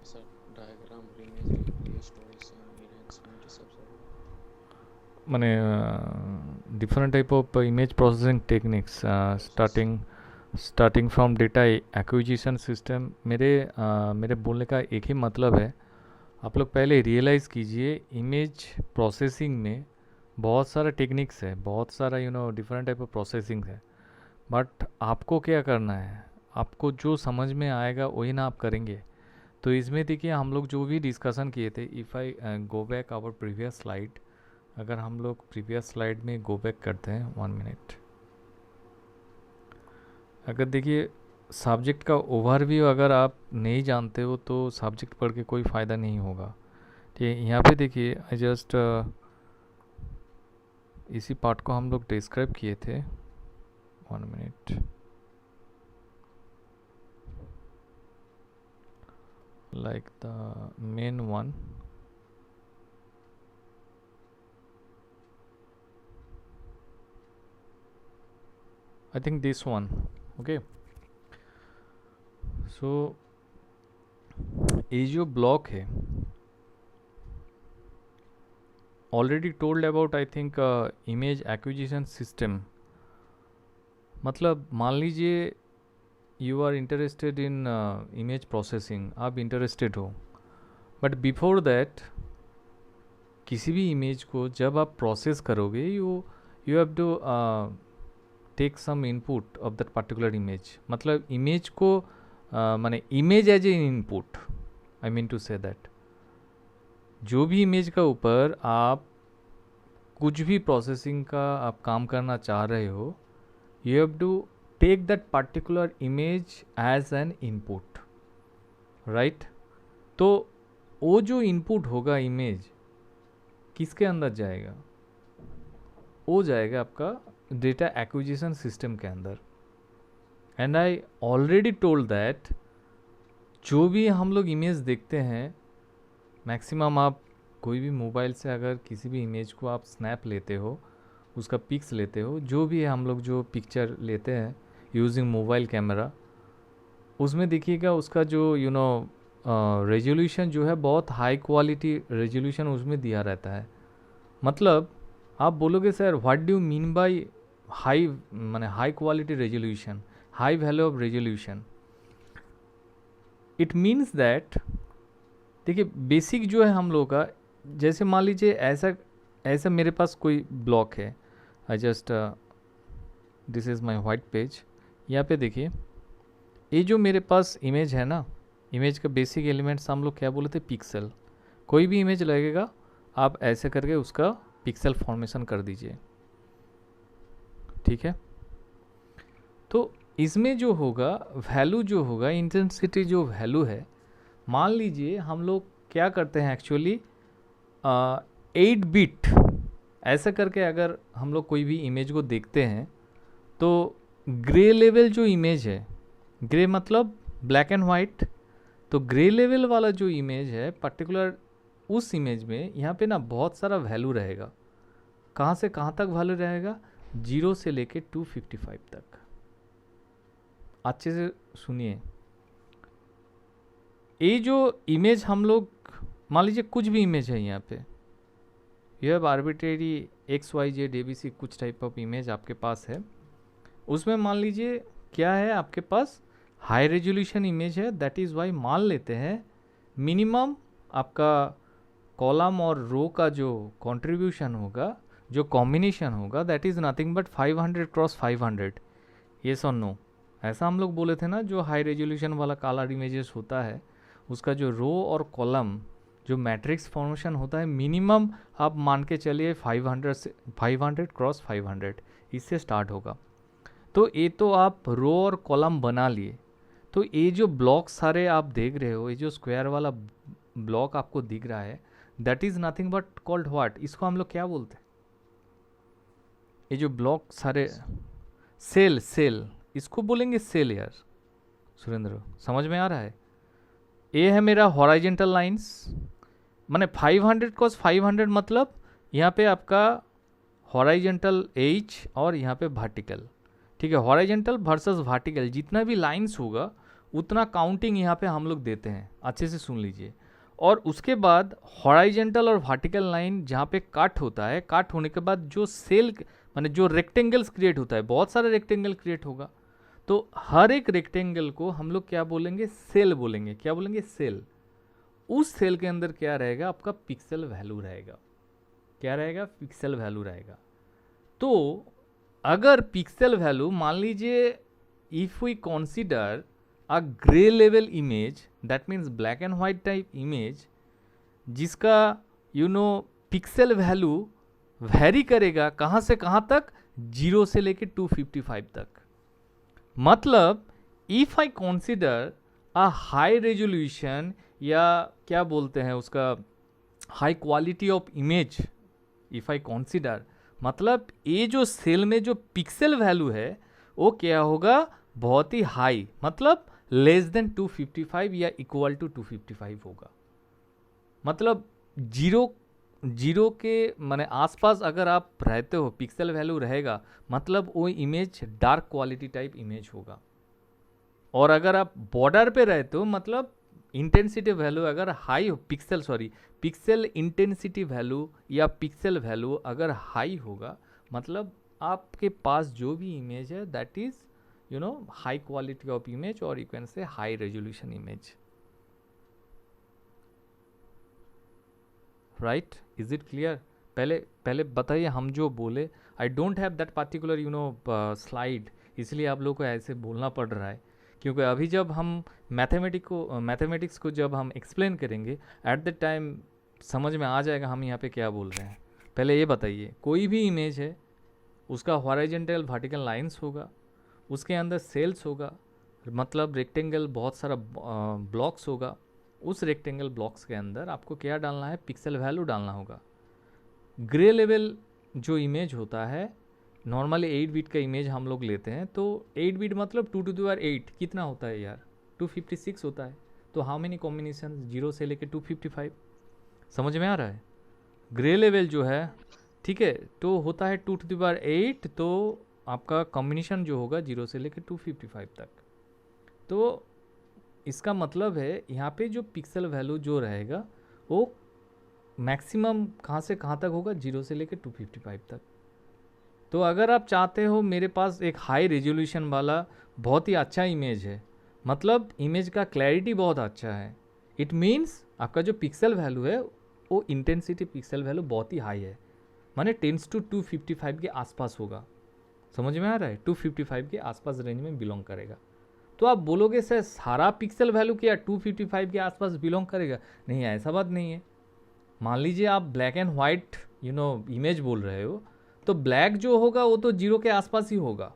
Sir diagram image storage enhancement ये सब sir মানে different type of image processing techniques process starting from data acquisition system. मेरे बोलने का एक ही मतलब है, आप लोग पहले रियलाइज़ कीजिए इमेज प्रोसेसिंग में बहुत सारा टेक्निक्स है, बहुत सारा डिफरेंट टाइप ऑफ प्रोसेसिंग है, बट आपको क्या करना है, आपको जो समझ में आएगा वही ना आप करेंगे. तो इसमें देखिए हम लोग जो भी डिस्कशन किए थे, if I go back our previous slide, अगर हम लोग प्रीवियस स्लाइड में गो बैक करते हैं 1 मिनट, अगर देखिए सब्जेक्ट का ओवरव्यू अगर आप नहीं जानते हो तो सब्जेक्ट पढ़ के कोई फ़ायदा नहीं होगा. ठीक है, यहाँ पे देखिए आई जस्ट इसी पार्ट को हम लोग डिस्क्राइब किए थे. 1 minute, like the main one. I think this one. Okay, so ये जो ब्लॉक है, already told about I think image acquisition system. मतलब मान लीजिए you are interested in image processing, आप इंटरेस्टेड हो, बट बिफोर दैट किसी भी इमेज को जब आप प्रोसेस करोगे, you you have to take some input of that particular image. मतलब इमेज को माने image as a input, I mean to say that जो भी इमेज का ऊपर आप कुछ भी प्रोसेसिंग का आप काम करना चाह रहे हो, you have to take that particular image as an input, right. तो वो जो इनपुट होगा इमेज किसके अंदर जाएगा, वो जाएगा आपका डेटा एक्विजिशन सिस्टम के अंदर. And I already told that जो भी हम लोग इमेज देखते हैं, मैक्सिमम आप कोई भी मोबाइल से अगर किसी भी इमेज को आप स्नैप लेते हो, उसका पिक्स लेते हो, जो भी है हम लोग जो पिक्चर लेते हैं यूजिंग मोबाइल कैमरा, उसमें देखिएगा उसका जो रेजोल्यूशन जो है बहुत हाई क्वालिटी रेजोल्यूशन उसमें दिया रहता है. मतलब आप बोलोगे sir what do you mean by high, माने high quality resolution, high value of resolution. It means that देखिए बेसिक जो है हम लोग का, जैसे मान लीजिए ऐसा ऐसा मेरे पास कोई ब्लॉक है. I just this is my white page. यहाँ पे देखिए ये जो मेरे पास इमेज है ना, इमेज का बेसिक एलिमेंट्स हम लोग क्या बोले थे, पिक्सल. कोई भी इमेज लगेगा आप ऐसे करके उसका पिक्सल फॉर्मेशन कर दीजिए, ठीक है. तो इसमें जो होगा वैल्यू जो होगा, इंटेंसिटी जो वैल्यू है, मान लीजिए हम लोग क्या करते हैं एक्चुअली 8 बिट ऐसा करके अगर हम लोग कोई भी इमेज को देखते हैं, तो ग्रे लेवल जो इमेज है, ग्रे मतलब ब्लैक एंड वाइट, तो ग्रे लेवल वाला जो इमेज है पर्टिकुलर उस इमेज में यहाँ पे ना बहुत सारा वैल्यू रहेगा. कहाँ से कहाँ तक वैल्यू रहेगा, 0 से लेके 255 तक. अच्छे से सुनिए, ये जो इमेज हम लोग मान लीजिए कुछ भी इमेज है यहाँ पे, यह have arbitrary X Y Z A B C कुछ टाइप ऑफ इमेज आपके पास है. उसमें मान लीजिए क्या है आपके पास, हाई रेजोल्यूशन इमेज है. दैट इज़ वाई मान लेते हैं मिनिमम आपका कॉलम और रो का जो कंट्रीब्यूशन होगा, जो कॉम्बिनेशन होगा, that is nothing but 500 cross 500. Yes और नो, ऐसा हम लोग बोले थे ना. जो हाई रेजोल्यूशन वाला कलर इमेजेस होता है उसका जो रो और कॉलम जो मैट्रिक्स फॉर्मेशन होता है, मिनिमम आप मान के चलिए 500 से 500 क्रॉस 500 इससे स्टार्ट होगा. तो ये तो आप रो और कॉलम बना लिए. तो ये जो ब्लॉक सारे आप देख रहे हो, ये जो स्क्वायर वाला ब्लॉक आपको दिख रहा है, that is nothing but called what, इसको हम लोग क्या बोलते हैं, ये जो ब्लॉक सारे सेल, सेल इसको बोलेंगे सेल यार. सुरेंद्र समझ में आ रहा है. ये है मेरा हॉराइजेंटल लाइंस, माने 500 कॉस 500 मतलब यहाँ पे आपका हॉराइजेंटल एच और यहाँ पे वर्टिकल, ठीक है. हॉराइजेंटल वर्सेस वर्टिकल जितना भी लाइंस होगा उतना काउंटिंग यहाँ पे हम लोग देते हैं, अच्छे से सुन लीजिए। और उसके बाद हॉराइजेंटल और वर्टिकल लाइन जहाँ पे कट होता है, कट होने के बाद जो सेल माने जो रेक्टेंगल्स क्रिएट होता है, बहुत सारे रेक्टेंगल क्रिएट होगा, तो हर एक रेक्टेंगल को हम लोग क्या बोलेंगे, सेल बोलेंगे। क्या बोलेंगे, सेल। उस सेल के अंदर क्या रहेगा, आपका पिक्सल वैल्यू रहेगा। क्या रहेगा, पिक्सल वैल्यू रहेगा। तो अगर पिक्सल वैल्यू मान लीजिए, if we consider a grey level image, that means black and white type image, जिसका पिक्सल वैल्यू वैरी करेगा कहाँ से कहाँ तक, 0 से लेके 255 तक। मतलब if I consider a high resolution, या क्या बोलते हैं उसका, high quality of image, if I consider, मतलब ये जो सेल में जो पिक्सल वैल्यू है वो क्या होगा, बहुत ही हाई, मतलब लेस देन 255 या इक्वल टू 255 होगा। मतलब जीरो के माने आसपास अगर आप रहते हो, पिक्सल वैल्यू रहेगा, मतलब वो image dark quality type image होगा। और अगर आप बॉर्डर पे रहते हो, मतलब इंटेंसिटी वैल्यू अगर हाई हो, पिक्सल इंटेंसिटी वैल्यू या पिक्सल वैल्यू अगर हाई होगा, मतलब आपके पास जो भी इमेज है that is high quality of image, और you can say high resolution image. Right, is it clear? पहले बताइए, हम जो बोले, I don't have that particular slide, इसलिए आप लोगों को ऐसे बोलना पड़ रहा है, क्योंकि अभी जब हम मैथमेटिक्स को जब हम एक्सप्लेन करेंगे, एट द टाइम समझ में आ जाएगा हम यहाँ पे क्या बोल रहे हैं। पहले ये बताइए, कोई भी इमेज है, उसका हॉरिजॉन्टल वर्टिकल लाइंस होगा, उसके अंदर सेल्स होगा, मतलब रेक्टेंगल बहुत सारा ब्लॉक्स होगा, उस रेक्टेंगल ब्लॉक्स के अंदर आपको क्या डालना है, पिक्सल वैल्यू डालना होगा। ग्रे लेवल जो इमेज होता है, नॉर्मली 8 बिट का इमेज हम लोग लेते हैं, तो 8 बिट मतलब 2 to the power 8 कितना होता है यार, 256 होता है। तो हाउ मेनी कॉम्बिनेशन, 0 से लेके 255, समझ में आ रहा है? ग्रे लेवल जो है, ठीक है, तो होता है 2 to the power 8, तो आपका कॉम्बिनेशन जो होगा 0 से लेके 255 तक। तो इसका मतलब है यहाँ पे जो पिक्सल वैल्यू जो रहेगा वो मैक्सिमम कहाँ से कहाँ तक होगा, 0 से लेके 255 तक। तो अगर आप चाहते हो मेरे पास एक हाई रेजोल्यूशन वाला बहुत ही अच्छा इमेज है, मतलब इमेज का क्लैरिटी बहुत अच्छा है, इट मीन्स आपका जो पिक्सल वैल्यू है वो इंटेंसिटी पिक्सल वैल्यू बहुत ही हाई है, माने 10 to 255 के आसपास होगा। समझ में आ रहा है? 255 के आसपास रेंज में बिलोंग करेगा। तो आप बोलोगे सर सारा पिक्सल वैल्यू क्या 255 के आसपास बिलोंग करेगा? नहीं, ऐसा बात नहीं है। मान लीजिए आप ब्लैक एंड वाइट इमेज बोल रहे हो, तो ब्लैक जो होगा वो तो 0 के आसपास ही होगा।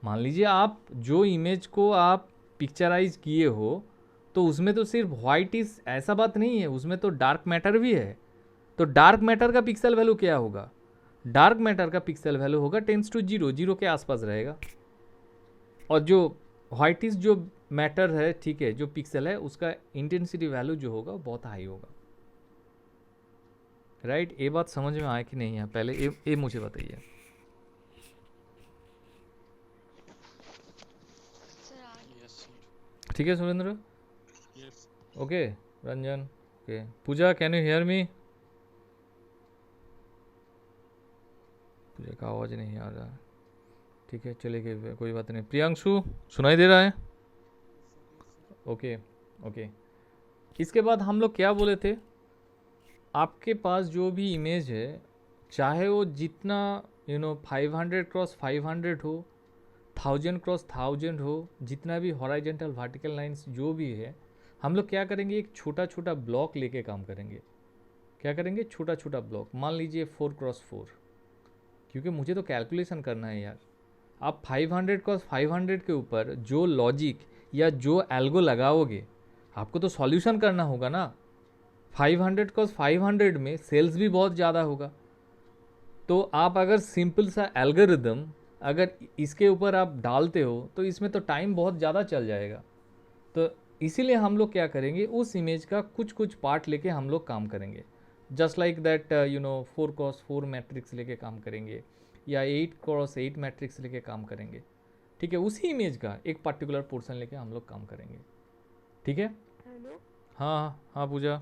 मान लीजिए आप जो इमेज को आप पिक्चराइज किए हो, तो उसमें तो सिर्फ वाइट इज, ऐसा बात नहीं है, उसमें तो डार्क मैटर भी है। तो डार्क मैटर का पिक्सल वैल्यू क्या होगा? डार्क मैटर का पिक्सल वैल्यू होगा 10 to 0, 0 के आसपास रहेगा। और जो वाइट इज जो मैटर है, ठीक है, जो पिक्सल है, उसका इंटेंसिटी वैल्यू जो होगा बहुत हाई होगा। राइट, ये बात समझ में आया कि नहीं है? पहले ये मुझे बताइए। Yes, sir. ठीक है Surendra? Yes. Okay Ranjan, okay Pooja, can you hear me? Pooja का आवाज़ नहीं आ रहा, ठीक है चलिए कोई बात नहीं। प्रियांशु, सुनाई दे रहा है? Okay okay. इसके बाद हम लोग क्या बोले थे, आपके पास जो भी इमेज है, चाहे वो जितना 500 क्रॉस 500 हो, 1000 क्रॉस 1000 हो, जितना भी हॉराइजेंटल वर्टिकल लाइंस जो भी है, हम लोग क्या करेंगे, एक छोटा छोटा ब्लॉक लेके काम करेंगे। क्या करेंगे? छोटा छोटा ब्लॉक। मान लीजिए 4 क्रॉस 4, क्योंकि मुझे तो कैलकुलेशन करना है यार। आप 500 क्रॉस 500 के ऊपर जो लॉजिक या जो एल्गो लगाओगे, आपको तो सॉल्यूशन करना होगा ना। 500 क्रॉस 500 में सेल्स भी बहुत ज़्यादा होगा, तो आप अगर सिंपल सा एल्गोरिदम अगर इसके ऊपर आप डालते हो, तो इसमें तो टाइम बहुत ज़्यादा चल जाएगा। तो इसीलिए हम लोग क्या करेंगे, उस इमेज का कुछ कुछ पार्ट लेके हम लोग काम करेंगे। Just like that 4 cross 4 matrix लेके काम करेंगे, या 8 क्रॉस 8 मैट्रिक्स लेके काम करेंगे। ठीक है, उसी इमेज का एक पर्टिकुलर पोर्शन लेके हम लोग काम करेंगे, ठीक है। हेलो। हाँ हाँ पूजा।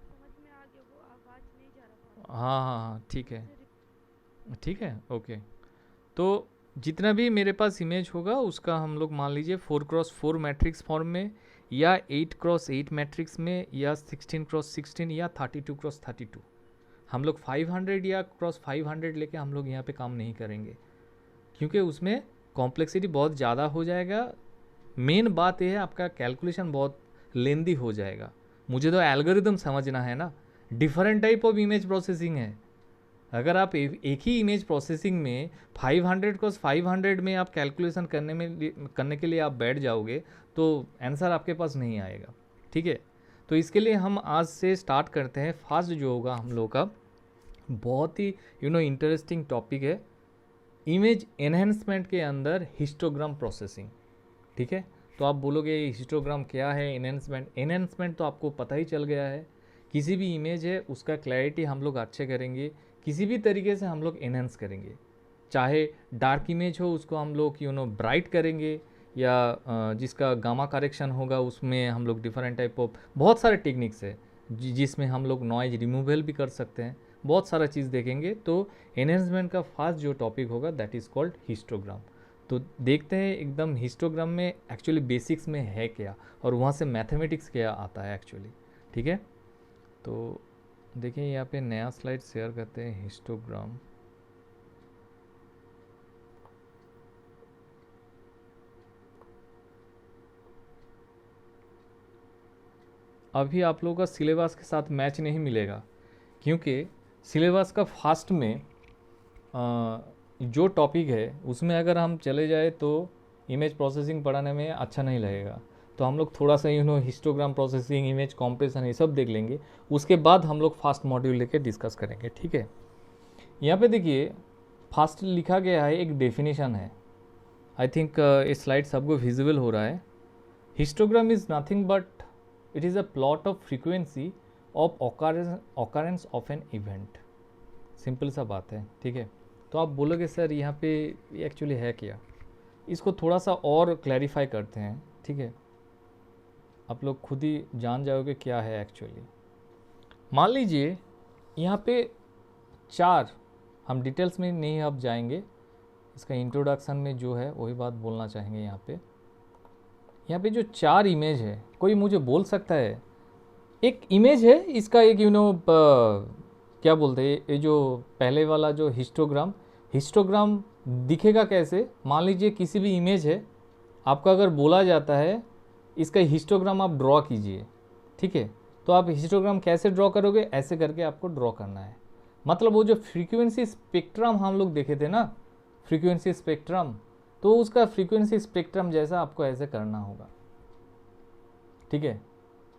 समझ में आ गया, वो आवाज़ नहीं जा रहा था। हाँ हाँ हाँ ठीक है, मुझे ठीक है, ओके। तो जितना भी मेरे पास इमेज होगा उसका हम लोग मान लीजिए 4x4 मैट्रिक्स फॉर्म में, या 8x8 मैट्रिक्स में, या 16x16, या 32x32, हम लोग 500 या क्रॉस 500 लेके हम लोग यहाँ पे काम नहीं करेंगे, क्योंकि उसमें कॉम्प्लेक्सिटी बहुत ज़्यादा हो जाएगा। मेन बात यह है आपका कैलकुलेशन बहुत लेंदी हो जाएगा। मुझे तो एल्गोरिदम समझना है ना, different type of image processing है। अगर आप एक ही इमेज प्रोसेसिंग में 500 क्रॉस 500 में आप कैलकुलेशन करने के लिए आप बैठ जाओगे तो आंसर आपके पास नहीं आएगा, ठीक है। तो इसके लिए हम आज से स्टार्ट करते हैं। फर्स्ट जो होगा हम लोग का बहुत ही इंटरेस्टिंग टॉपिक है, इमेज एनहेंसमेंट के अंदर हिस्टोग्राम प्रोसेसिंग, ठीक है। तो आप बोलोगे हिस्टोग्राम क्या है, एनहेंसमेंट तो आपको पता ही चल गया है। किसी भी इमेज है उसका क्लैरिटी हम लोग अच्छे करेंगे, किसी भी तरीके से हम लोग एनहेंस करेंगे। चाहे डार्क इमेज हो उसको हम लोग ब्राइट करेंगे, या जिसका गामा करेक्शन होगा उसमें हम लोग डिफरेंट टाइप ऑफ बहुत सारे टेक्निक्स है जिसमें हम लोग नॉइज रिमूवल भी कर सकते हैं, बहुत सारा चीज़ देखेंगे। तो एनहेंसमेंट का फर्स्ट जो टॉपिक होगा दैट इज़ कॉल्ड हिस्टोग्राम। तो देखते हैं एकदम हिस्टोग्राम में एक्चुअली बेसिक्स में है क्या, और वहाँ से मैथमेटिक्स क्या आता है एक्चुअली, ठीक है। तो देखिए यहाँ पे नया स्लाइड शेयर करते हैं, हिस्टोग्राम। अभी आप लोगों का सिलेबस के साथ मैच नहीं मिलेगा, क्योंकि सिलेबस का फास्ट में जो टॉपिक है उसमें अगर हम चले जाए तो इमेज प्रोसेसिंग पढ़ाने में अच्छा नहीं लगेगा। तो हम लोग थोड़ा सा हिस्टोग्राम प्रोसेसिंग, इमेज कॉम्प्रेशन ये सब देख लेंगे, उसके बाद हम लोग फास्ट मॉड्यूल लेके डिस्कस करेंगे, ठीक है। यहाँ पे देखिए फास्ट लिखा गया है, एक डेफिनेशन है। आई थिंक ये स्लाइड सबको विजिबल हो रहा है। Histogram is nothing but it is a plot of frequency of occurrence of an event. Simple सा बात है, ठीक है। तो आप बोलोगे सर यहाँ पे एक्चुअली है क्या, इसको थोड़ा सा और क्लैरिफाई करते हैं, ठीक है। आप लोग खुद ही जान जाओगे क्या है एक्चुअली। मान लीजिए यहाँ पे चार, हम डिटेल्स में नहीं अब जाएंगे, इसका इंट्रोडक्शन में जो है वही बात बोलना चाहेंगे। यहाँ पे जो चार इमेज है, कोई मुझे बोल सकता है एक इमेज है इसका एक क्या बोलते हैं, ये जो पहले वाला जो हिस्टोग्राम दिखेगा कैसे। मान लीजिए किसी भी इमेज है, आपका अगर बोला जाता है इसका हिस्टोग्राम आप ड्रॉ कीजिए, ठीक है। तो आप हिस्टोग्राम कैसे ड्रॉ करोगे, ऐसे करके आपको ड्रॉ करना है। मतलब वो जो फ्रीक्वेंसी स्पेक्ट्रम हम लोग देखे थे ना, फ्रीक्वेंसी स्पेक्ट्रम, तो उसका फ्रीक्वेंसी स्पेक्ट्रम जैसा आपको ऐसे करना होगा, ठीक है।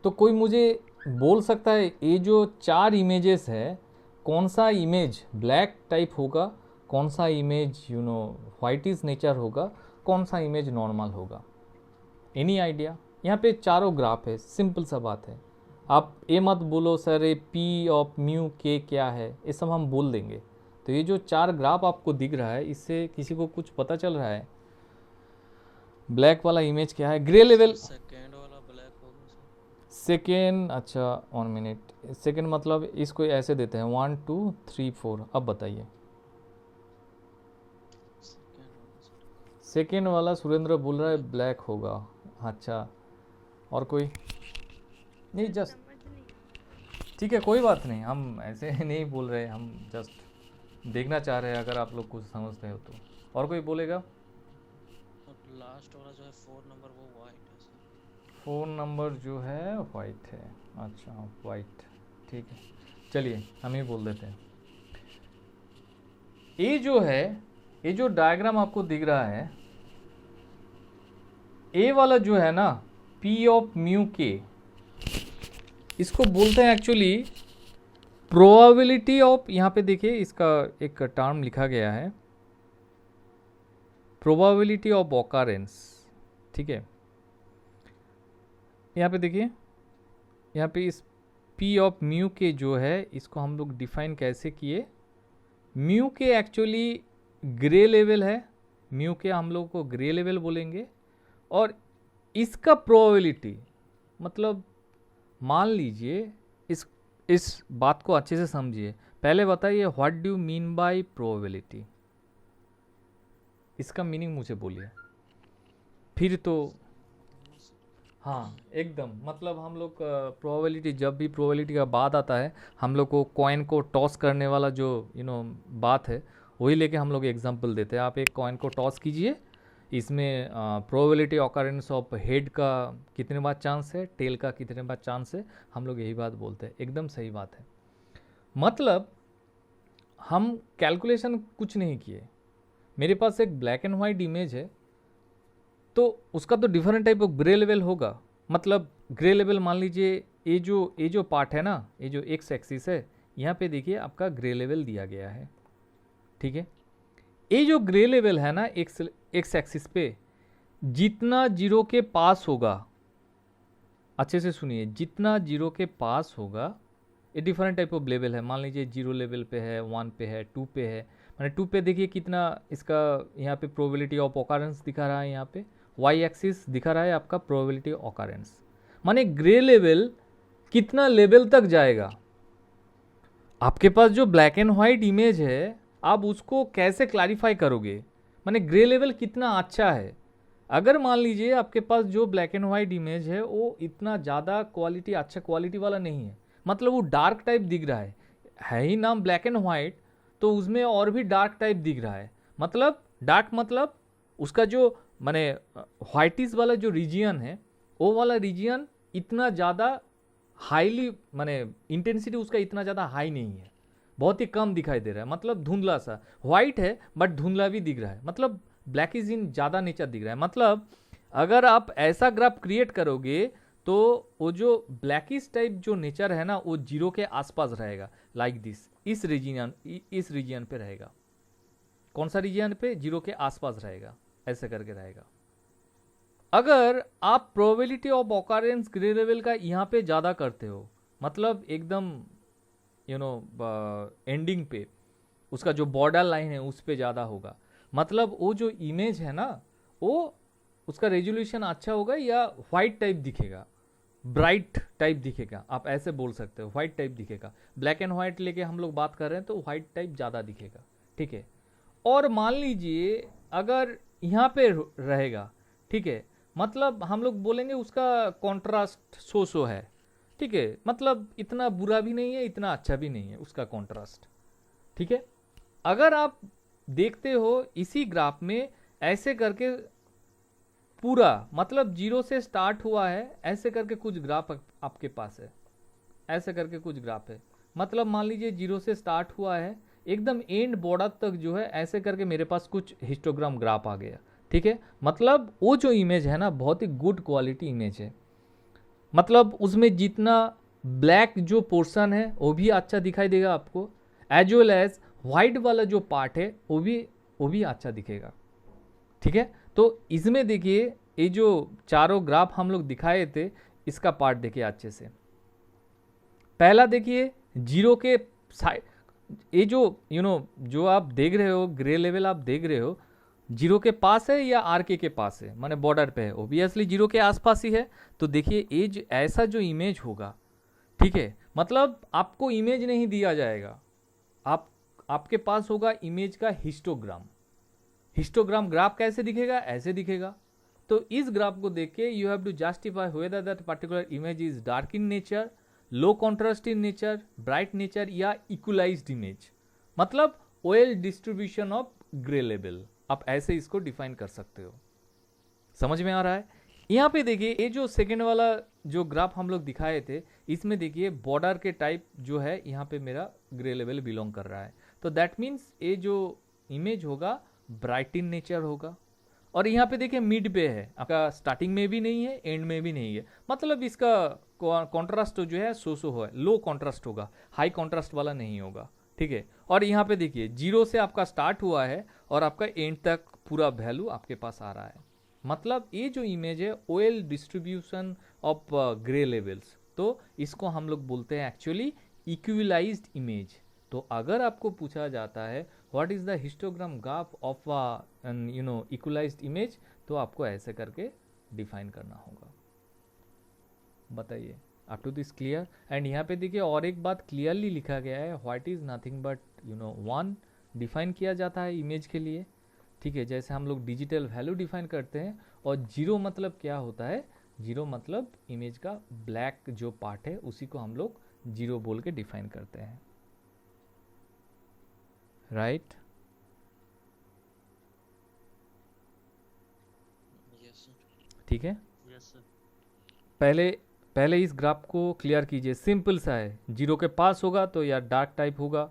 तो कोई मुझे बोल सकता है ये जो चार इमेजेस है, कौन सा इमेज ब्लैक टाइप होगा, कौन सा इमेज व्हाइट इज नेचर होगा, कौन सा इमेज नॉर्मल होगा। Any idea. यहाँ पे चारों ग्राफ है, सिंपल सा बात है। आप ये मत बोलो सर ये पी ऑफ म्यू के क्या है, ये सब हम बोल देंगे। तो ये जो चार ग्राफ आपको दिख रहा है, इससे किसी को कुछ पता चल रहा है ब्लैक वाला इमेज क्या है, ग्रे लेवल सेकंड वाला ब्लैक होगा सर। सेकेंड। अच्छा 1 मिनट, सेकेंड मतलब इसको ऐसे देते हैं 1 2 3 4। अब बताइए सेकंड होगा सर। सेकेंड वाला सुरेंद्र बोल रहा है ब्लैक होगा। अच्छा और कोई नहीं, जस्ट समझ नहीं आया। ठीक है, कोई बात नहीं, हम ऐसे नहीं बोल रहे, हम जस्ट देखना चाह रहे हैं अगर आप लोग कुछ समझते हो तो। और कोई बोलेगा। और लास्ट वाला जो है 4 नंबर वो वाइट है सर। 4 नंबर जो है वाइट है। अच्छा वाइट, ठीक है, चलिए हम ही बोल देते हैं। ये जो है, ये जो डायग्राम आपको दिख रहा है, ए वाला जो है ना पी ऑफ म्यू के, इसको बोलते हैं एक्चुअली प्रोबेबिलिटी ऑफ। यहाँ पे देखिए इसका एक टर्म लिखा गया है, प्रोबेबिलिटी ऑफ ऑकरेंस, ठीक है। यहाँ पे देखिए, यहाँ पे इस पी ऑफ म्यू के जो है इसको हम लोग डिफाइन कैसे किए। म्यू के एक्चुअली ग्रे लेवल है, म्यू के हम लोग को ग्रे लेवल बोलेंगे। और इसका प्रोबेबिलिटी मतलब मान लीजिए, इस बात को अच्छे से समझिए। पहले बताइए what do you mean bye probability, इसका मीनिंग मुझे बोलिए, फिर तो हाँ एकदम। मतलब हम लोग प्रोबेबिलिटी, जब भी प्रोबेबिलिटी का बात आता है, हम लोग को कॉइन को टॉस करने वाला जो बात है, वही लेके हम लोग एग्जांपल देते हैं। आप एक कॉइन को टॉस कीजिए, इसमें प्रोबेबिलिटी ऑकरेंस ऑफ हेड का कितने बार चांस है, टेल का कितने बार चांस है, हम लोग यही बात बोलते हैं। एकदम सही बात है। मतलब हम कैलकुलेशन कुछ नहीं किए, मेरे पास एक ब्लैक एंड वाइट इमेज है, तो उसका तो different type of grey level होगा। मतलब ग्रे लेवल मान लीजिए ये जो पार्ट है ना, ये जो एक्स एक्सिस है, यहाँ पे देखिए आपका ग्रे लेवल दिया गया है, ठीक है। ये जो ग्रे लेवल है ना एक्स एक्सिस पे, जितना जीरो के पास होगा, अच्छे से सुनिए, जितना जीरो के पास होगा, ये डिफरेंट टाइप ऑफ लेवल है। मान लीजिए जीरो लेवल पे है, 1 पे है, 2 पे है। मैंने 2 पे देखिए कितना इसका यहाँ पे प्रोबेबिलिटी ऑफ ऑकरेंस दिखा रहा है, यहाँ पे वाई एक्सिस दिखा रहा है आपका प्रोबेबिलिटी ऑकरेंस। माने ग्रे लेवल कितना लेवल तक जाएगा। आपके पास जो ब्लैक एंड वाइट इमेज है, आप उसको कैसे क्लैरिफाई करोगे, माने ग्रे लेवल कितना अच्छा है। अगर मान लीजिए आपके पास जो ब्लैक एंड वाइट इमेज है वो इतना ज़्यादा क्वालिटी, अच्छा क्वालिटी वाला नहीं है, मतलब वो डार्क टाइप दिख रहा है ही नाम ब्लैक एंड वाइट, तो उसमें और भी डार्क टाइप दिख रहा है। मतलब डार्क मतलब उसका जो माने व्हाइटिस वाला जो रीजियन है, वो वाला रीजियन इतना ज़्यादा हाईली, माने इंटेंसिटी उसका इतना ज़्यादा हाई नहीं है, बहुत ही कम दिखाई दे रहा है। मतलब धुंधला सा, व्हाइट है बट धुंधला भी दिख रहा है, मतलब ब्लैक इज इन ज़्यादा नेचर दिख रहा है। मतलब अगर आप ऐसा ग्राफ क्रिएट करोगे तो वो जो ब्लैकिश टाइप जो नेचर है ना, वो जीरो के आसपास रहेगा, लाइक दिस, इस रीजन पे रहेगा। कौन सा रीजन पे? जीरो के आसपास रहेगा, ऐसे करके रहेगा। अगर आप probability of occurrence grey level का यहाँ पे ज़्यादा करते हो, मतलब एकदम एंडिंग पे उसका जो बॉर्डर लाइन है उस पे ज़्यादा होगा, मतलब वो जो इमेज है ना, वो उसका रेजोल्यूशन अच्छा होगा या वाइट टाइप दिखेगा, ब्राइट टाइप दिखेगा, आप ऐसे बोल सकते हो, वाइट टाइप दिखेगा। ब्लैक एंड वाइट लेके हम लोग बात कर रहे हैं तो वाइट टाइप ज़्यादा दिखेगा, ठीक है। और मान लीजिए अगर यहाँ पे रहेगा, ठीक है, मतलब हम लोग बोलेंगे उसका कॉन्ट्रास्ट सो है, ठीक है, मतलब इतना बुरा भी नहीं है, इतना अच्छा भी नहीं है उसका कॉन्ट्रास्ट, ठीक है। अगर आप देखते हो इसी ग्राफ में ऐसे करके पूरा, मतलब जीरो से स्टार्ट हुआ है, ऐसे करके कुछ ग्राफ आपके पास है, ऐसे करके कुछ ग्राफ है। मतलब मान लीजिए जीरो से स्टार्ट हुआ है, एकदम एंड बॉर्डर तक जो है ऐसे करके मेरे पास कुछ हिस्टोग्राम ग्राफ आ गया, ठीक है। मतलब वो जो इमेज है ना, बहुत ही गुड क्वालिटी इमेज है। मतलब उसमें जितना ब्लैक जो पोर्शन है वो भी अच्छा दिखाई देगा आपको, एज वेल एज वाइट वाला जो पार्ट है वो भी अच्छा दिखेगा, ठीक है। तो इसमें देखिए ये जो चारों ग्राफ हम लोग दिखाए थे, इसका पार्ट देखिए अच्छे से। पहला देखिए जीरो के साइड, ये जो जो आप देख रहे हो ग्रे लेवल आप देख रहे हो, जीरो के पास है या आर के पास है, माने बॉर्डर पे है, ओबियसली जीरो के आसपास ही है। तो देखिए ये ऐसा जो इमेज होगा, ठीक है, मतलब आपको इमेज नहीं दिया जाएगा, आपके पास होगा इमेज का हिस्टोग्राम ग्राफ कैसे दिखेगा? ऐसे दिखेगा। तो इस ग्राफ को देख के you have to justify whether that particular image is dark in nature, low contrast in nature, bright nature या इक्वलाइज्ड इमेज, मतलब well distribution of grey level. आप ऐसे इसको डिफाइन कर सकते हो। समझ में आ रहा है? यहाँ पे देखिए ये जो सेकेंड वाला जो ग्राफ हम लोग दिखाए थे, इसमें देखिए बॉर्डर के टाइप जो है यहाँ पे मेरा ग्रे लेवल बिलोंग कर रहा है। तो दैट मीन्स ये जो इमेज होगा ब्राइट इन नेचर होगा। और यहाँ पे देखिए मिड पे है, आपका स्टार्टिंग में भी नहीं है, एंड में भी नहीं है, मतलब इसका कॉन्ट्रास्ट जो है सो है, लो कॉन्ट्रास्ट होगा, हाई कॉन्ट्रास्ट वाला नहीं होगा, ठीक है। और यहाँ पे देखिए जीरो से आपका स्टार्ट हुआ है और आपका एंड तक पूरा वैल्यू आपके पास आ रहा है। मतलब ये जो इमेज है well distribution of grey levels, तो इसको हम लोग बोलते हैं एक्चुअली इक्विलाइज्ड इमेज। तो अगर आपको पूछा जाता है what is the histogram graph of equalized image, तो आपको ऐसे करके डिफाइन करना होगा। बताइए, up to this clear? And यहाँ पे देखिए और एक बात क्लियरली लिखा गया है, what is nothing but one define किया जाता है इमेज के लिए, ठीक है, जैसे हम लोग डिजिटल वैल्यू डिफाइन करते हैं। और जीरो मतलब क्या होता है? जीरो मतलब इमेज का ब्लैक जो पार्ट है उसी को हम लोग जीरो बोल के डिफाइन करते हैं, राइट? Yes, sir. ठीक है, यस सर। पहले पहले इस ग्राफ को क्लियर कीजिए। सिंपल सा है, जीरो के पास होगा तो या डार्क टाइप होगा,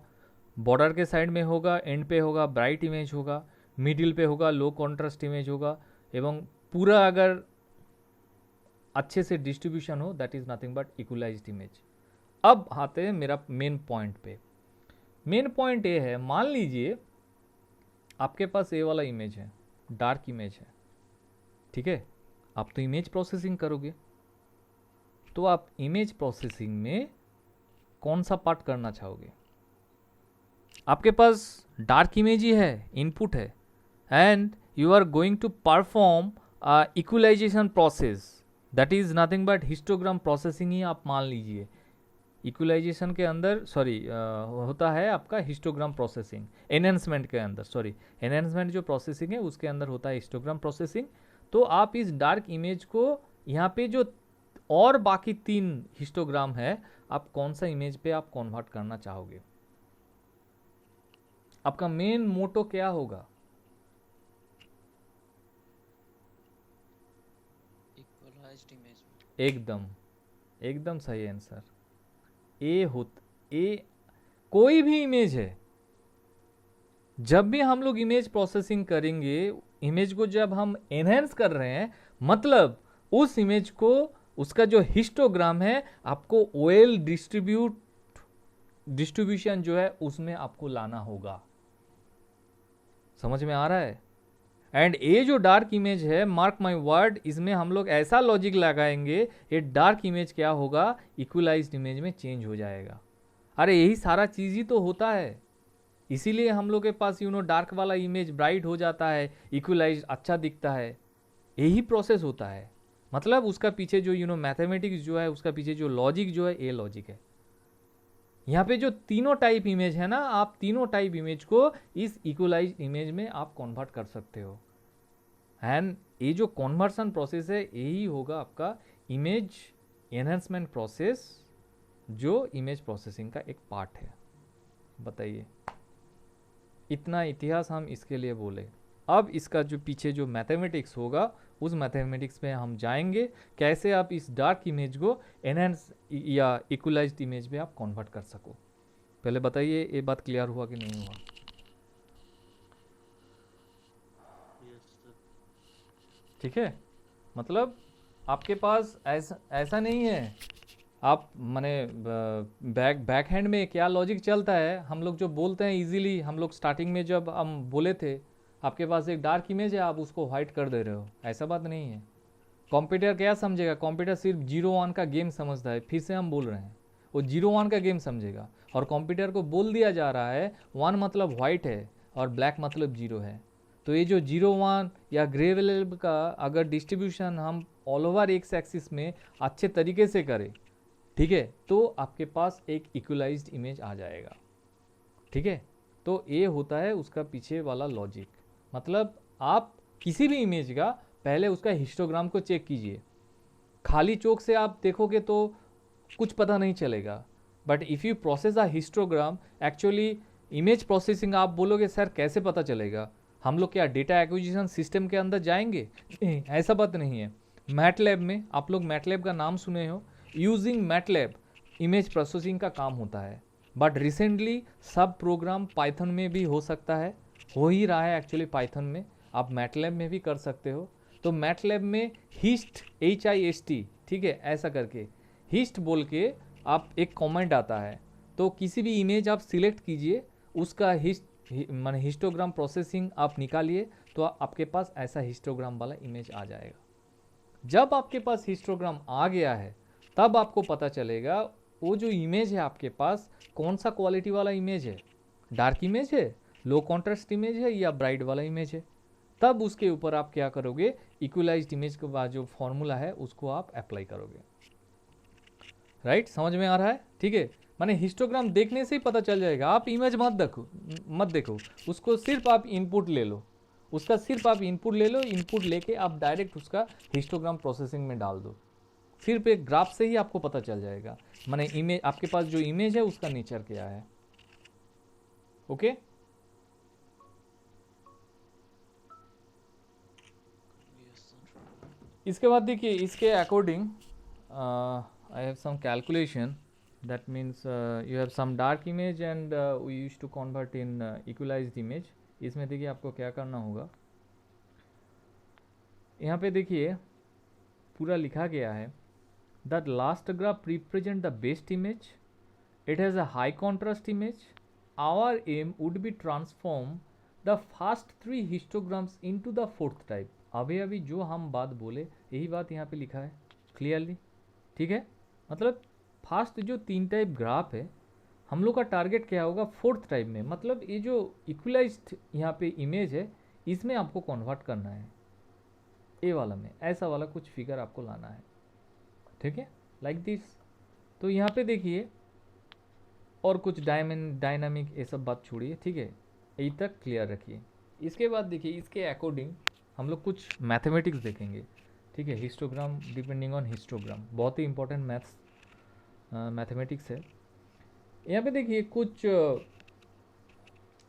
बॉर्डर के साइड में होगा, एंड पे होगा ब्राइट इमेज होगा, मिडिल पे होगा लो कॉन्ट्रास्ट इमेज होगा, एवं पूरा अगर अच्छे से डिस्ट्रीब्यूशन हो that is nothing but equalised image. अब आते हैं मेरा मेन पॉइंट पे। मेन पॉइंट ये है, मान लीजिए आपके पास ये वाला इमेज है, डार्क इमेज है, ठीक है, आप तो इमेज प्रोसेसिंग करोगे, तो आप इमेज प्रोसेसिंग में कौन सा पार्ट करना चाहोगे? आपके पास डार्क इमेज ही है, इनपुट है, and you are going to perform equalization process, that is nothing but histogram processing ही आप मान लीजिए। इक्वलाइजेशन के अंदर होता है आपका हिस्टोग्राम प्रोसेसिंग, एनहेंसमेंट के अंदर, एनहेंसमेंट जो प्रोसेसिंग है उसके अंदर होता है हिस्टोग्राम प्रोसेसिंग। तो आप इस डार्क इमेज को यहाँ पे जो और बाकी 3 हिस्टोग्राम है, आप कौन सा इमेज पे आप कन्वर्ट करना चाहोगे? आपका मेन मोटो क्या होगा? Equalized image में। एकदम सही आंसर। ए कोई भी इमेज है, जब भी हम लोग इमेज प्रोसेसिंग करेंगे, इमेज को जब हम एनहेंस कर रहे हैं, मतलब उस इमेज को, उसका जो हिस्टोग्राम है आपको वेल डिस्ट्रीब्यूशन जो है उसमें आपको लाना होगा। समझ में आ रहा है? एंड ये जो डार्क इमेज है, मार्क माय वर्ड, इसमें हम लोग ऐसा लॉजिक लगाएंगे, ये डार्क इमेज क्या होगा, इक्वलाइज्ड इमेज में चेंज हो जाएगा। अरे यही सारा चीज ही तो होता है, इसीलिए हम लोग के पास डार्क वाला इमेज ब्राइट हो जाता है, इक्वलाइज्ड अच्छा दिखता है, यही प्रोसेस होता है। मतलब उसका पीछे जो मैथमेटिक्स जो है, उसका पीछे जो लॉजिक जो है, ये लॉजिक है। यहाँ पे जो तीनों टाइप इमेज है ना, आप तीनों टाइप इमेज को इस इक्वलाइज्ड इमेज में आप कन्वर्ट कर सकते हो। एंड ये जो कन्वर्सन प्रोसेस है, यही होगा आपका इमेज एनहेंसमेंट प्रोसेस, जो इमेज प्रोसेसिंग का एक पार्ट है। बताइए, इतना इतिहास हम इसके लिए बोले। अब इसका जो पीछे जो मैथमेटिक्स होगा, उस मैथमेटिक्स में हम जाएंगे, कैसे आप इस डार्क इमेज को एनहेंस या इक्वलाइज्ड इमेज में आप कन्वर्ट कर सको। पहले बताइए, ये बात क्लियर हुआ कि नहीं हुआ? Yes sir. ठीक है, मतलब आपके पास ऐसा नहीं है, आप माने बैक हैंड में क्या लॉजिक चलता है, हम लोग जो बोलते हैं इजीली, हम लोग स्टार्टिंग में जब हम बोले थे, आपके पास एक डार्क इमेज है, आप उसको वाइट कर दे रहे हो, ऐसा बात नहीं है। कंप्यूटर क्या समझेगा? कंप्यूटर सिर्फ 0-1 का गेम समझता है। फिर से हम बोल रहे हैं, वो 0-1 का गेम समझेगा, और कंप्यूटर को बोल दिया जा रहा है 1 मतलब वाइट है और ब्लैक मतलब 0 है। तो ये जो 0-1 या ग्रे वेरिएबल का अगर डिस्ट्रीब्यूशन हम ऑल ओवर एक्स एक्सिस में अच्छे तरीके से करें, ठीक है, तो आपके पास एक इक्वलाइज्ड इमेज आ जाएगा। ठीक है, तो ये होता है उसका पीछे वाला लॉजिक। मतलब आप किसी भी इमेज का पहले उसका हिस्टोग्राम को चेक कीजिए। खाली चौक से आप देखोगे तो कुछ पता नहीं चलेगा, but if you process a histogram, actually image processing आप बोलोगे सर कैसे पता चलेगा, हम लोग क्या डेटा एक्विजिशन सिस्टम के अंदर जाएंगे? ऐसा बात नहीं है। मैटलैब में, आप लोग मैटलैब का नाम सुने हो, यूजिंग मैटलैब इमेज प्रोसेसिंग का काम होता है। बट रिसेंटली सब प्रोग्राम पाइथन में भी हो सकता है, हो ही रहा है एक्चुअली पाइथन में, आप मैटलैब में भी कर सकते हो। तो मैटलैब में हिस्ट, HIST, ठीक है, ऐसा करके हिस्ट बोल के आप एक कमेंट आता है, तो किसी भी इमेज आप सिलेक्ट कीजिए, उसका माने हिस्टोग्राम प्रोसेसिंग आप निकालिए, तो आपके पास ऐसा हिस्टोग्राम वाला इमेज आ जाएगा। जब आपके पास हिस्टोग्राम आ गया है, तब आपको पता चलेगा वो जो इमेज है आपके पास कौन सा क्वालिटी वाला इमेज है, डार्क इमेज है, लो कॉन्ट्रास्ट इमेज है या ब्राइट वाला इमेज है, तब उसके ऊपर आप क्या करोगे, इक्वलाइज्ड इमेज के बाद जो फॉर्मूला है उसको आप अप्लाई करोगे। राइट, समझ में आ रहा है? ठीक है, माने हिस्टोग्राम देखने से ही पता चल जाएगा, आप इमेज मत देखो उसको, सिर्फ आप इनपुट ले लो, उसका सिर्फ आप इनपुट ले लो, इनपुट लेके आप डायरेक्ट उसका हिस्टोग्राम प्रोसेसिंग में डाल दो, सिर्फ एक ग्राफ से ही आपको पता चल जाएगा, माने इमेज आपके पास जो इमेज है उसका नेचर क्या है। Okay Yes, sir. इसके बाद देखिए, इसके according I have some calculation, that means you have some dark image and we use to convert in equalized image. इसमें देखिए आपको क्या करना होगा, यहाँ पे देखिए पूरा लिखा गया है, the last graph represent the best image, it has a high contrast image, our aim would be transform the first 3 histograms into the 4th type. अभी जो हम बात बोले यही बात यहाँ पे लिखा है क्लियरली, ठीक है। मतलब फर्स्ट जो 3 टाइप ग्राफ है, हम लोग का टारगेट क्या होगा 4th टाइप में, मतलब ये जो इक्वलाइज्ड यहाँ पे इमेज है इसमें आपको कन्वर्ट करना है, ए वाला में ऐसा वाला कुछ फिगर आपको लाना है, ठीक है, लाइक दिस। तो यहाँ पे देखिए, और कुछ डायनामिक ये सब बात छोड़िए, ठीक है, यही तक क्लियर रखिए। इसके बाद देखिए, इसके अकॉर्डिंग हम लोग कुछ मैथमेटिक्स देखेंगे, ठीक है, हिस्टोग्राम डिपेंडिंग ऑन हिस्टोग्राम, बहुत ही इंपॉर्टेंट मैथमेटिक्स है। यहाँ पे देखिए कुछ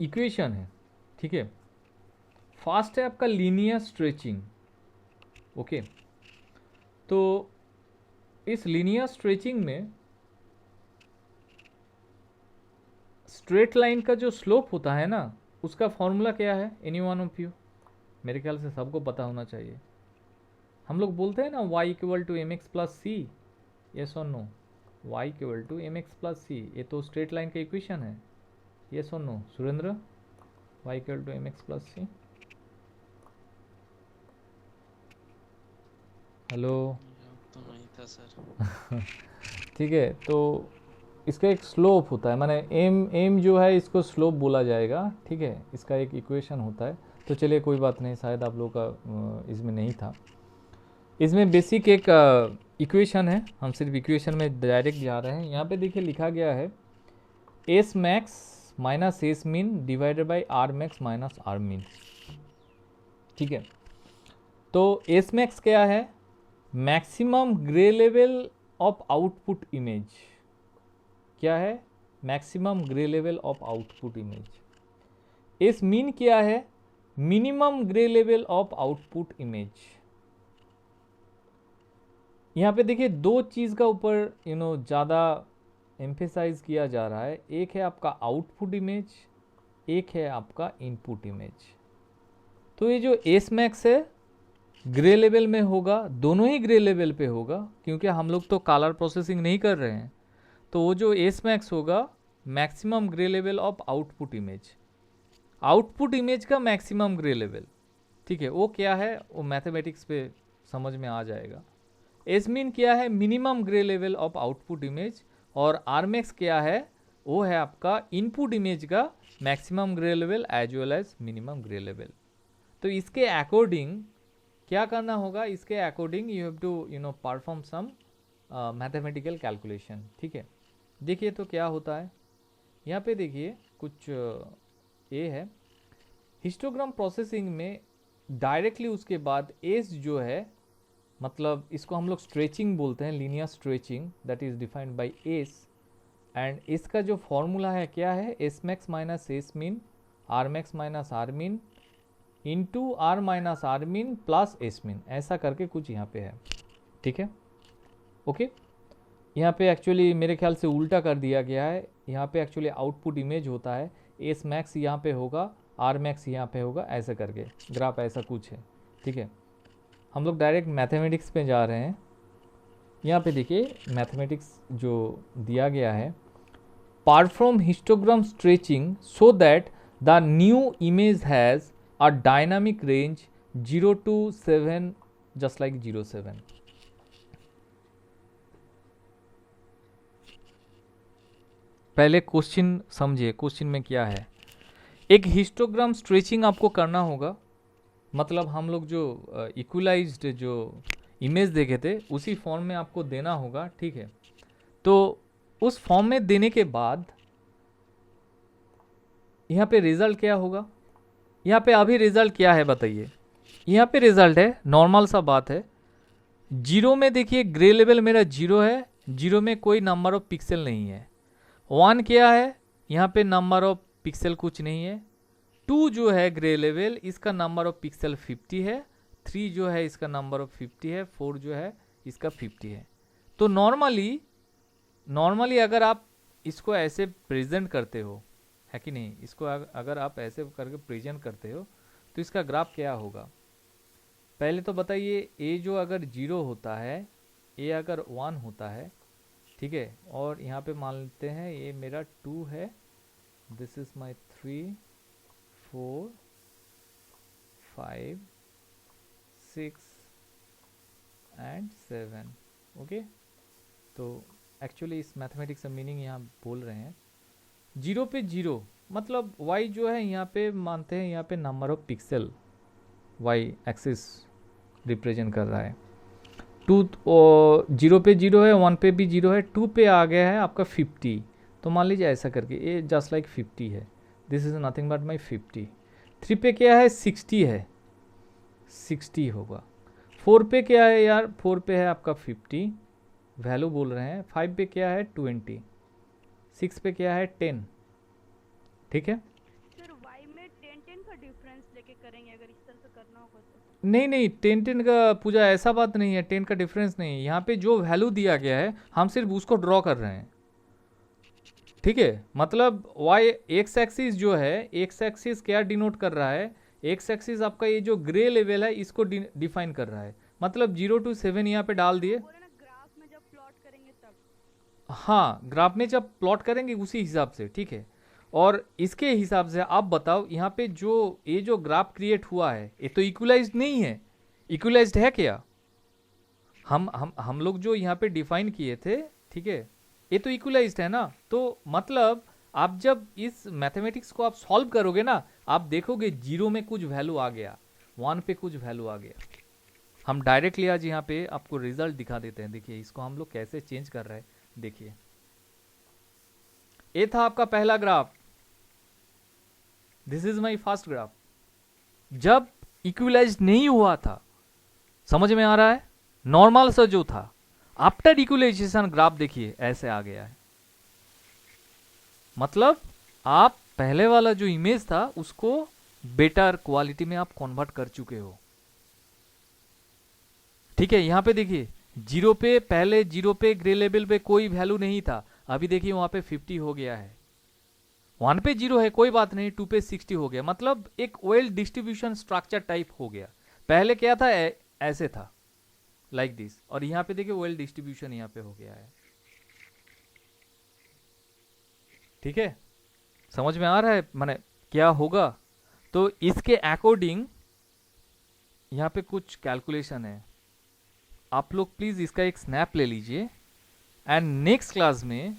इक्वेशन है, ठीक है। फर्स्ट है आपका लीनियर स्ट्रेचिंग, ओके। तो इस लीनियर स्ट्रेचिंग में स्ट्रेट लाइन का जो स्लोप होता है ना, उसका फॉर्मूला क्या है, एनी वन ऑफ यू? मेरे ख्याल से सबको पता होना चाहिए। हम लोग बोलते हैं ना y equal to M X plus C, yes और no? y equal to M X plus C, ये तो स्ट्रेट लाइन का इक्वेशन है, यस और no Surendra? y equal to M X plus C, hello? याद तो नहीं था सर। ठीक है, तो इसका एक स्लोप होता है, माने एम जो है इसको स्लोप बोला जाएगा, ठीक है, इसका एक इक्वेशन होता है। तो चलिए कोई बात नहीं, शायद आप लोगों का इसमें नहीं था। इसमें बेसिक एक इक्वेशन है, हम सिर्फ इक्वेशन में डायरेक्ट जा रहे हैं। यहाँ पे देखिए लिखा गया है S max minus S mean divided by R max minus R mean, ठीक है। तो एस मैक्स क्या है, maximum grey level of output image, क्या है, maximum grey level of output image. S mean क्या है, minimum grey level of output image. यहाँ पे देखिए दो चीज़ का ऊपर ज़्यादा एम्फेसाइज किया जा रहा है, एक है आपका आउटपुट इमेज, एक है आपका इनपुट इमेज। तो ये जो एस मैक्स है ग्रे लेवल में होगा, दोनों ही ग्रे लेवल पे होगा, क्योंकि हम लोग तो कलर प्रोसेसिंग नहीं कर रहे हैं। तो वो जो एस मैक्स होगा maximum grey level of output image, output image का मैक्सिमम ग्रे लेवल, ठीक है, वो क्या है, वो मैथमेटिक्स पे समझ में आ जाएगा। एस मीन क्या है, minimum grey level of output image, और आर मैक्स क्या है, वो है आपका इनपुट इमेज का maximum grey level as well as minimum grey level. तो इसके अकॉर्डिंग क्या करना होगा, इसके according you have to perform some mathematical calculation, ठीक है। देखिए तो क्या होता है, यहाँ पे देखिए कुछ ये है, हिस्टोग्राम प्रोसेसिंग में डायरेक्टली उसके बाद एस जो है, मतलब इसको हम लोग स्ट्रेचिंग बोलते हैं, linear stretching, that is defined by S, and इसका जो फॉर्मूला है क्या है, S max minus S mean, R max minus R mean into R minus R mean plus S mean, ऐसा करके कुछ यहाँ पे है, ठीक है, ओके। यहाँ पे एक्चुअली मेरे ख्याल से उल्टा कर दिया गया है, यहाँ पे एक्चुअली आउटपुट इमेज होता है, एस मैक्स यहाँ पे होगा, आर मैक्स यहाँ पे होगा, ऐसा करके ग्राफ ऐसा कुछ है, ठीक है। हम लोग डायरेक्ट मैथमेटिक्स पे जा रहे हैं। यहाँ पे देखिए मैथमेटिक्स जो दिया गया है, perform histogram stretching so that the new image has a dynamic range 0 to 7, just like 0, 7। पहले क्वेश्चन समझिए, क्वेश्चन में क्या है, एक हिस्टोग्राम स्ट्रेचिंग आपको करना होगा, मतलब हम लोग जो इक्वलाइज्ड जो इमेज देखे थे उसी फॉर्म में आपको देना होगा, ठीक है। तो उस फॉर्म में देने के बाद यहाँ पे रिजल्ट क्या होगा, यहाँ पे अभी रिजल्ट क्या है बताइए। यहाँ पे रिजल्ट है, नॉर्मल सा बात है, जीरो में देखिए ग्रे लेवल मेरा जीरो है, जीरो में कोई नंबर ऑफ पिक्सल नहीं है। वन क्या है, यहाँ पे नंबर ऑफ पिक्सल कुछ नहीं है। टू जो है ग्रे लेवल, इसका नंबर ऑफ पिक्सल 50 है। थ्री जो है इसका नंबर ऑफ 50 है। फोर जो है इसका 50 है। तो नॉर्मली अगर आप इसको ऐसे प्रेजेंट करते हो, है कि नहीं, इसको अगर आप ऐसे करके प्रेजेंट करते हो तो इसका ग्राफ क्या होगा। पहले तो बताइए, ए जो अगर जीरो होता है, ए अगर वन होता है, ठीक है, और यहाँ पे मान लेते हैं ये मेरा टू है, this is my 3 4 5 6 and 7, okay. तो एक्चुअली इस मैथमेटिक्स का मीनिंग यहाँ बोल रहे हैं, जीरो पे जीरो मतलब वाई जो है यहाँ पे मानते हैं, यहाँ पे number of pixel Y axis represent कर रहा है। टू जीरो पे जीरो है, वन पे भी जीरो है, टू पे आ गया है आपका 50, तो मान लीजिए ऐसा करके ये जस्ट लाइक 50 है, this is nothing but my 50। Three पे क्या है, 60 है, 60 होगा। फोर पे क्या है यार, फोर पे है आपका 50, वैल्यू बोल रहे हैं। फाइव पे क्या है 20, सिक्स पे क्या है 10, ठीक है। सर वाई में 10 का डिफरेंस लेके करेंगे अगर इस तरह से करना होगा तो। नहीं 10 का पूजा ऐसा बात नहीं है, 10 का डिफरेंस नहीं है। यहाँ पे जो वैल्यू दिया गया है हम सिर्फ उसको ड्रॉ कर रहे हैं, ठीक है। मतलब वाई एक्स एक्सिस जो है, एक्स एक्सिस क्या डिनोट कर रहा है, एक्स एक्सिस आपका ये जो ग्रे लेवल है इसको डिफाइन कर रहा है। मतलब 0 to 7 यहाँ पे डाल दिए। बोले ना ग्राफ में जब प्लॉट करेंगे तब। हाँ, ग्राफ में जब प्लॉट करेंगे उसी हिसाब से, ठीक है। और इसके हिसाब से आप बताओ, यहाँ पे जो ये जो ग्राफ क्रिएट हुआ है ये तो इक्वलाइज्ड नहीं है। इक्वलाइज्ड है क्या, हम लोग जो यहाँ पे डिफाइन किए थे, ठीक है, ये तो इक्वलाइज्ड है ना। तो मतलब आप जब इस मैथमेटिक्स को आप सॉल्व करोगे ना, आप देखोगे जीरो में कुछ वैल्यू आ गया, वन पे कुछ वैल्यू आ गया। हम डायरेक्टली आज यहाँ पे आपको रिजल्ट दिखा देते हैं। देखिए इसको हम लोग कैसे चेंज कर रहे हैं, देखिए ये था आपका पहला graph, this is my first graph. जब इक्वलाइज्ड नहीं हुआ था, समझ में आ रहा है, नॉर्मल सा जो था, आफ्टर इक्वलाइजेशन ग्राफ देखिए ऐसे आ गया है। मतलब आप पहले वाला जो इमेज था उसको बेटर क्वालिटी में आप कन्वर्ट कर चुके हो, ठीक है। यहां पे देखिए जीरो पे, पहले जीरो पे ग्रे लेवल पे कोई वैल्यू नहीं था, अभी देखिए वहां पे 50 हो गया है। वन पे जीरो है कोई बात नहीं, टू पे 60 हो गया। मतलब एक वेल डिस्ट्रीब्यूशन स्ट्रक्चर टाइप हो गया। पहले क्या था, ऐसे था लाइक दिस, और यहाँ पे देखिए वेल डिस्ट्रीब्यूशन यहाँ पे हो गया है, ठीक है। समझ में आ रहा है माने क्या होगा। तो इसके अकॉर्डिंग यहाँ पे कुछ कैलकुलेशन है, आप लोग प्लीज इसका एक स्नैप ले लीजिए, एंड नेक्स्ट क्लास में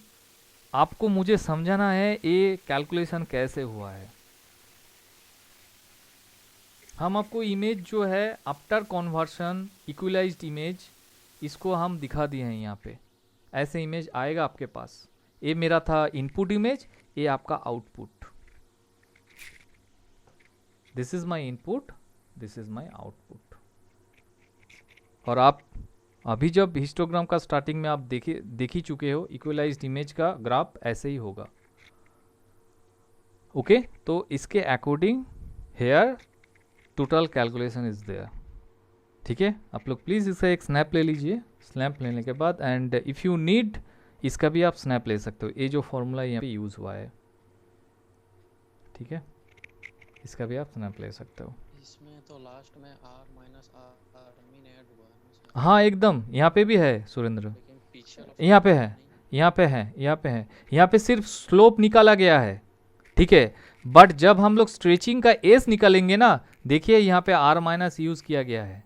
आपको मुझे समझाना है ये कैलकुलेशन कैसे हुआ है। हम आपको इमेज जो है आफ्टर कन्वर्शन इक्वलाइज्ड इमेज, इसको हम दिखा दिए हैं। यहाँ पे ऐसे इमेज आएगा आपके पास। ये मेरा था इनपुट इमेज, ये आपका output. This is my input, this is my output. और आप अभी जब हिस्टोग्राम का स्टार्टिंग में आप देख ही चुके हो, इक्वलाइज्ड इमेज का ग्राफ ऐसे ही होगा, ओके। तो इसके according here total calculation is there, ठीक है। आप लोग प्लीज इसका एक स्नैप ले लीजिए। स्नैप लेने के बाद एंड इफ यू नीड इसका भी आप स्नैप ले सकते हो। ये जो फॉर्मूला यहाँ पे यूज हुआ है, ठीक है, इसका भी आप स्नैप ले सकते हो। इसमें तो लास्ट में r minus r mean add हुआ है ना शायद? हाँ एकदम, यहाँ पे भी है सुरेंद्र, लेकिन पीछे वाला यहाँ पे फॉर्मूला है, नहीं। यहाँ पे है, यहाँ पे है। यहाँ पे सिर्फ स्लोप निकाला गया है, ठीक है। बट जब हम लोग स्ट्रेचिंग का एस निकालेंगे ना, देखिए यहाँ पे r माइनस यूज किया गया है,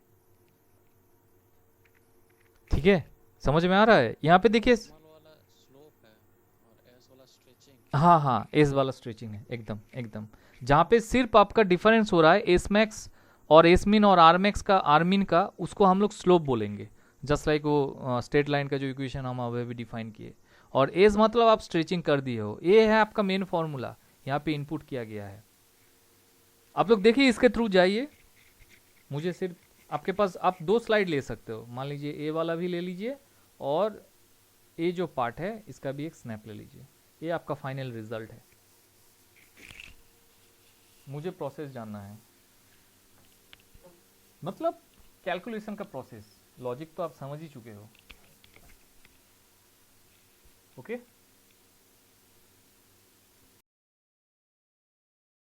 ठीक है। समझ में आ रहा है, यहाँ पे देखिए नॉर्मल वाला स्लोप है और एस वाला स्ट्रेचिंग। हाँ हाँ, एस वाला स्ट्रेचिंग है, एकदम एकदम, जहाँ पे सिर्फ आपका डिफरेंस हो रहा है एस मैक्स और एस मिन और आर मैक्स का, आर मिन का, उसको हम लोग स्लोप बोलेंगे, जस्ट लाइक वो स्ट्रेट लाइन का जो इक्वेशन हम अभी भी डिफाइन किए। और एज मतलब आप स्ट्रेचिंग कर दिए हो, ये है आपका मेन फॉर्मूला, यहाँ पे इनपुट किया गया है। आप लोग देखिए, इसके थ्रू जाइए, मुझे सिर्फ आपके पास आप 2 स्लाइड ले सकते हो, मान लीजिए ए वाला भी ले लीजिए और ये जो पार्ट है इसका भी एक स्नैप ले लीजिए, ये आपका फाइनल रिजल्ट है। मुझे प्रोसेस जानना है, मतलब कैलकुलेशन का प्रोसेस, लॉजिक तो आप समझ ही चुके हो। ओके